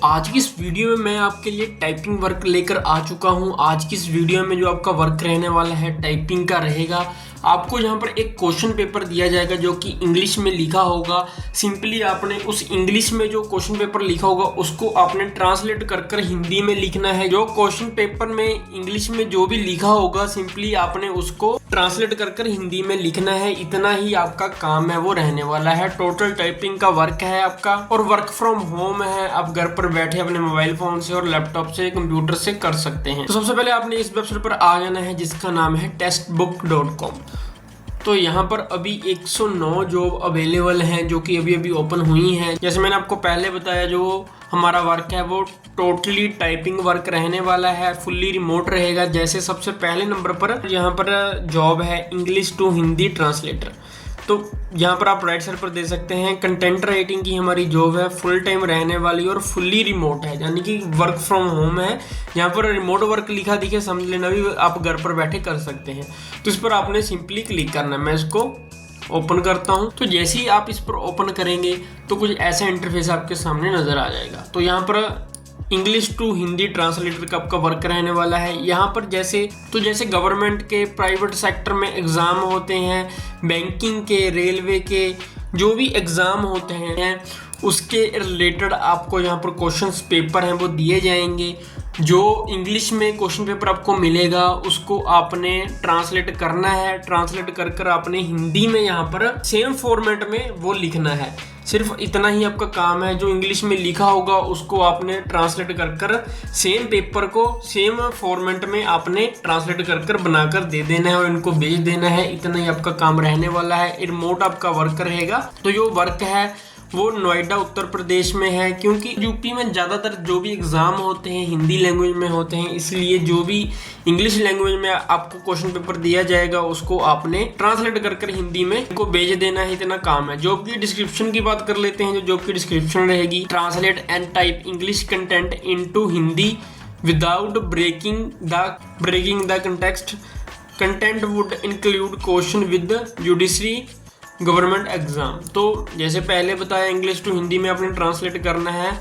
आज की इस वीडियो में मैं आपके लिए टाइपिंग वर्क लेकर आ चुका हूं। आज की इस वीडियो में जो आपका वर्क रहने वाला है टाइपिंग का रहेगा। आपको यहाँ पर एक क्वेश्चन पेपर दिया जाएगा जो कि इंग्लिश में लिखा होगा। सिंपली आपने उस इंग्लिश में जो क्वेश्चन पेपर लिखा होगा उसको आपने ट्रांसलेट कर हिंदी में लिखना है। जो क्वेश्चन पेपर में इंग्लिश में जो भी लिखा होगा सिंपली आपने उसको ट्रांसलेट कर हिंदी में लिखना है। इतना ही आपका काम है वो रहने वाला है। टोटल टाइपिंग का वर्क है आपका और वर्क फ्रॉम होम है। आप घर पर बैठे अपने मोबाइल फोन से और लैपटॉप से कंप्यूटर से कर सकते हैं। तो सबसे पहले आपने इस वेबसाइट पर आ जाना है जिसका नाम है टेक्स्टबुक.com। तो यहाँ पर अभी 109 जॉब अवेलेबल हैं जो कि अभी ओपन हुई हैं। जैसे मैंने आपको पहले बताया जो हमारा वर्क है वो टोटली टाइपिंग वर्क रहने वाला है, फुल्ली रिमोट रहेगा। जैसे सबसे पहले नंबर पर यहाँ पर जॉब है इंग्लिश टू हिंदी ट्रांसलेटर। तो यहाँ पर आप राइट साइड पर दे सकते हैं कंटेंट राइटिंग की हमारी जॉब है, फुल टाइम रहने वाली और फुल्ली रिमोट है, यानी कि वर्क फ्रॉम होम है। यहाँ पर रिमोट वर्क लिखा दिखे समझ लेना भी आप घर पर बैठे कर सकते हैं। तो इस पर आपने सिंपली क्लिक करना है। मैं इसको ओपन करता हूँ। तो जैसे ही आप इस पर ओपन करेंगे तो कुछ ऐसा इंटरफेस आपके सामने नजर आ जाएगा। तो यहाँ पर इंग्लिश टू हिंदी ट्रांसलेटर का आपका वर्क रहने वाला है। यहाँ पर जैसे गवर्नमेंट के, प्राइवेट सेक्टर में एग्ज़ाम होते हैं, बैंकिंग के, रेलवे के जो भी एग्ज़ाम होते हैं उसके रिलेटेड आपको यहाँ पर क्वेश्चंस पेपर हैं वो दिए जाएंगे। जो इंग्लिश में क्वेश्चन पेपर आपको मिलेगा उसको आपने ट्रांसलेट करना है। ट्रांसलेट कर आपने हिंदी में यहाँ पर सेम फॉर्मेट में वो लिखना है। सिर्फ इतना ही आपका काम है। जो इंग्लिश में लिखा होगा उसको आपने ट्रांसलेट कर सेम पेपर को सेम फॉर्मेट में आपने ट्रांसलेट कर बनाकर दे देना है और इनको भेज देना है। इतना ही आपका काम रहने वाला है। रिमोट आपका वर्क रहेगा। तो जो वर्क है वो नोएडा उत्तर प्रदेश में है, क्योंकि यूपी में ज़्यादातर जो भी एग्ज़ाम होते हैं हिंदी लैंग्वेज में होते हैं, इसलिए जो भी इंग्लिश लैंग्वेज में आपको क्वेश्चन पेपर दिया जाएगा उसको आपने ट्रांसलेट कर हिंदी में इनको भेज देना है। इतना काम है। जॉब की डिस्क्रिप्शन की बात कर लेते हैं। जो जॉब की डिस्क्रिप्शन रहेगी, translate and type English content into Hindi without breaking the context. Content would include question with judiciary government exam. तो जैसे पहले बताया इंग्लिश टू हिंदी में आपने ट्रांसलेट करना है।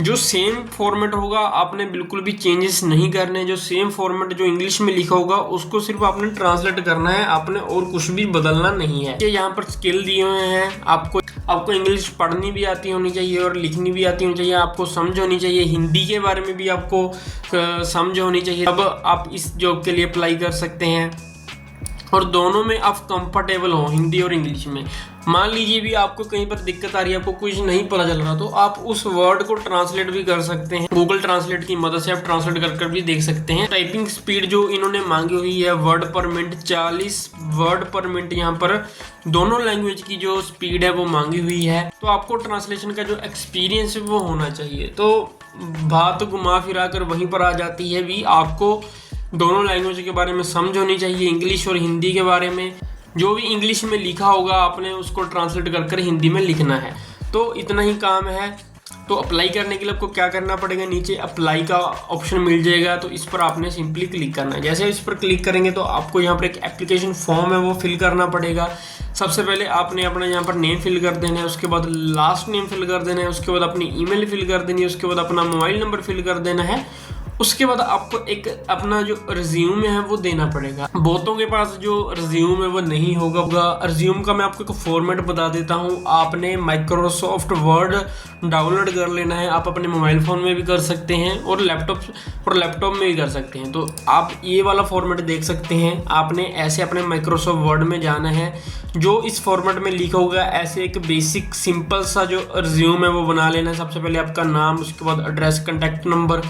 जो सेम फॉर्मेट होगा आपने बिल्कुल भी चेंजेस नहीं करने। जो सेम फॉर्मेट जो इंग्लिश में लिखा होगा उसको सिर्फ आपने ट्रांसलेट करना है, आपने और कुछ भी बदलना नहीं है। ये यहाँ पर स्किल दिए हुए हैं। आपको इंग्लिश पढ़नी भी आती होनी चाहिए और लिखनी भी आती होनी चाहिए। आपको समझ होनी चाहिए। हिंदी के बारे में भी आपको समझ होनी चाहिए। अब आप इस जॉब के लिए अप्लाई कर सकते हैं और दोनों में आप कंफर्टेबल हो, हिंदी और इंग्लिश में। मान लीजिए भी आपको कहीं पर दिक्कत आ रही है, आपको कुछ नहीं पता चल रहा, तो आप उस वर्ड को ट्रांसलेट भी कर सकते हैं। गूगल ट्रांसलेट की मदद से आप ट्रांसलेट कर भी देख सकते हैं। टाइपिंग स्पीड जो इन्होंने मांगी हुई है वर्ड पर मिनट 40 वर्ड पर मिनट, यहाँ पर दोनों लैंग्वेज की जो स्पीड है वो मांगी हुई है। तो आपको ट्रांसलेशन का जो एक्सपीरियंस है वो होना चाहिए। तो बात घुमा फिरा कर वहीं पर आ जाती है भी, आपको दोनों लैंग्वेज के बारे में समझ होनी चाहिए, इंग्लिश और हिंदी के बारे में। जो भी इंग्लिश में लिखा होगा आपने उसको ट्रांसलेट कर हिंदी में लिखना है। तो इतना ही काम है। तो अप्लाई करने के लिए आपको क्या करना पड़ेगा, नीचे अप्लाई का ऑप्शन मिल जाएगा। तो इस पर आपने सिंपली क्लिक करना है। जैसे इस पर क्लिक करेंगे तो आपको यहाँ पर एक एप्लीकेशन फॉर्म है वो फिल करना पड़ेगा। सबसे पहले आपने अपना यहाँ पर नेम फिल कर देना है, उसके बाद लास्ट नेम फिल कर देना है, उसके बाद अपनी ईमेल फिल कर देनी है, उसके बाद अपना मोबाइल नंबर फिल कर देना है। उसके बाद आपको एक अपना जो रिज्यूम है वो देना पड़ेगा। बहुतों के पास जो रिज्यूम है वो नहीं होगा। रिज्यूम का मैं आपको एक फॉर्मेट बता देता हूँ। आपने माइक्रोसॉफ्ट वर्ड डाउनलोड कर लेना है। आप अपने मोबाइल फ़ोन में भी कर सकते हैं और लैपटॉप में भी कर सकते हैं। तो आप ये वाला फॉर्मेट देख सकते हैं। आपने ऐसे अपने माइक्रोसॉफ्ट वर्ड में जाना है, जो इस फॉर्मेट में लिखा होगा ऐसे एक बेसिक सिंपल सा जो रिज्यूम है वो बना लेना है। सबसे पहले आपका नाम, उसके बाद एड्रेस, कॉन्टैक्ट नंबर,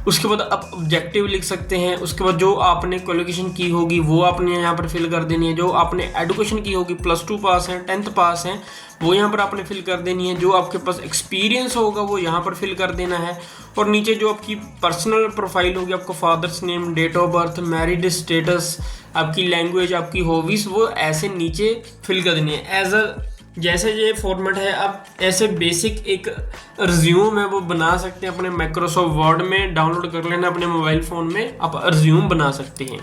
उसके बाद आप ऑब्जेक्टिव लिख सकते हैं। उसके बाद जो आपने क्वालिफिकेशन की होगी वो आपने यहाँ पर फिल कर देनी है। जो आपने एजुकेशन की होगी, +2 पास है, 10th पास है, वो यहाँ पर आपने फिल कर देनी है। जो आपके पास एक्सपीरियंस होगा वो यहाँ पर फिल कर देना है। और नीचे जो आपकी पर्सनल प्रोफाइल होगी, आपको father's name, date of birth, married status, आपकी लैंग्वेज, आपकी हॉबीज, वो ऐसे नीचे फिल कर देनी है। जैसे ये फॉर्मेट है, आप ऐसे बेसिक एक रिज्यूम है वो बना सकते हैं। अपने माइक्रोसॉफ्ट वर्ड में डाउनलोड कर लेना, अपने मोबाइल फ़ोन में आप रिज्यूम बना सकते हैं।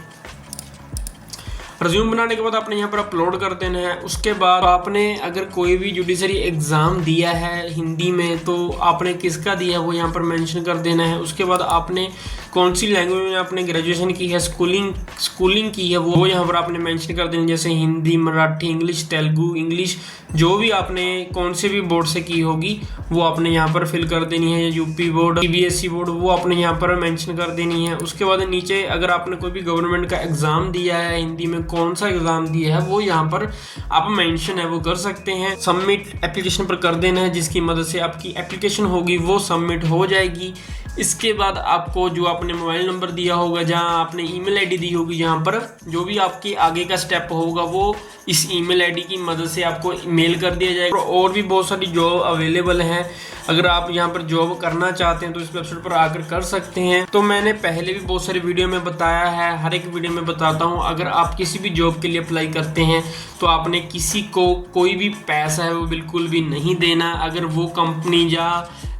रिज्यूम बनाने के बाद आपने यहाँ पर अपलोड कर देना है। उसके बाद आपने अगर कोई भी जुडिशरी एग्ज़ाम दिया है हिंदी में तो आपने किसका दिया है वो यहाँ पर मेंशन कर देना है। उसके बाद आपने कौन सी लैंग्वेज में आपने ग्रेजुएशन की है, स्कूलिंग की है वो यहाँ पर आपने मेंशन कर देना, जैसे हिंदी, मराठी, इंग्लिश, तेलुगु, इंग्लिश, जो भी आपने कौन से भी बोर्ड से की होगी वो आपने यहाँ पर फिल कर देनी है। यूपी बोर्ड, सीबीएसई बोर्ड, वो आपने यहाँ पर मेंशन कर देनी है। उसके बाद नीचे अगर आपने कोई भी गवर्नमेंट का एग्जाम दिया है हिंदी में, कौन सा एग्जाम दिया है वो यहाँ पर आप मेंशन है वो कर सकते हैं। सबमिट एप्लीकेशन पर कर देना है, जिसकी मदद से आपकी एप्लीकेशन होगी वो सबमिट हो जाएगी। इसके बाद आपको जो आपने मोबाइल नंबर दिया होगा, जहां आपने ईमेल आईडी दी होगी, यहाँ पर जो भी आपकी आगे का स्टेप होगा वो इस ईमेल आईडी की मदद से आपको मेल कर दिया जाएगा। और भी बहुत सारी जॉब अवेलेबल हैं, अगर आप यहाँ पर जॉब करना चाहते हैं तो इस वेबसाइट पर आकर कर सकते हैं। तो मैंने पहले भी बहुत सारी वीडियो में बताया है, हर एक वीडियो में बताता हूँ, अगर आप किसी भी जॉब के लिए अप्लाई करते हैं तो आपने किसी को कोई भी पैसा है वो बिल्कुल भी नहीं देना। अगर वो कंपनी या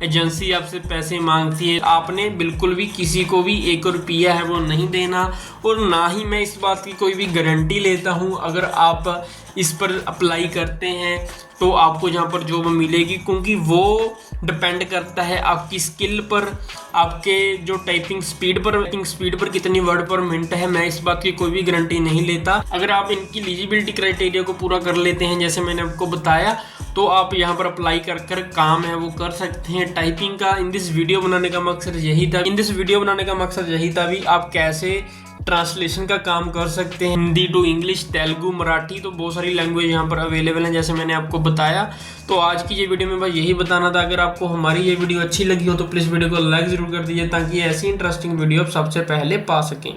एजेंसी आपसे पैसे मांगती है, आपने बिल्कुल भी किसी को भी 1 रुपया है वो नहीं देना। और ना ही मैं इस बात की कोई भी गारंटी लेता हूँ, अगर आप इस पर अप्लाई करते हैं तो आपको यहाँ पर जॉब मिलेगी, क्योंकि वो डिपेंड करता है आपकी स्किल पर, आपके जो टाइपिंग स्पीड पर कितनी वर्ड पर मिनट है। मैं इस बात की कोई भी गारंटी नहीं लेता। अगर आप इनकी एलिजिबिलिटी क्राइटेरिया को पूरा कर लेते हैं जैसे मैंने आपको बताया, तो आप यहाँ पर अप्लाई कर काम है वो कर सकते हैं। टाइपिंग का इन दिस वीडियो बनाने का मकसद यही था भी आप कैसे ट्रांसलेशन का काम कर सकते हैं, हिंदी टू इंग्लिश, तेलुगु, मराठी, तो बहुत सारी लैंग्वेज यहाँ पर अवेलेबल हैं जैसे मैंने आपको बताया। तो आज की ये वीडियो में बस यही बताना था। अगर आपको हमारी ये वीडियो अच्छी लगी हो तो प्लीज़ वीडियो को लाइक ज़रूर कर दीजिए, ताकि ऐसी इंटरेस्टिंग वीडियो आप सबसे पहले पा सकें।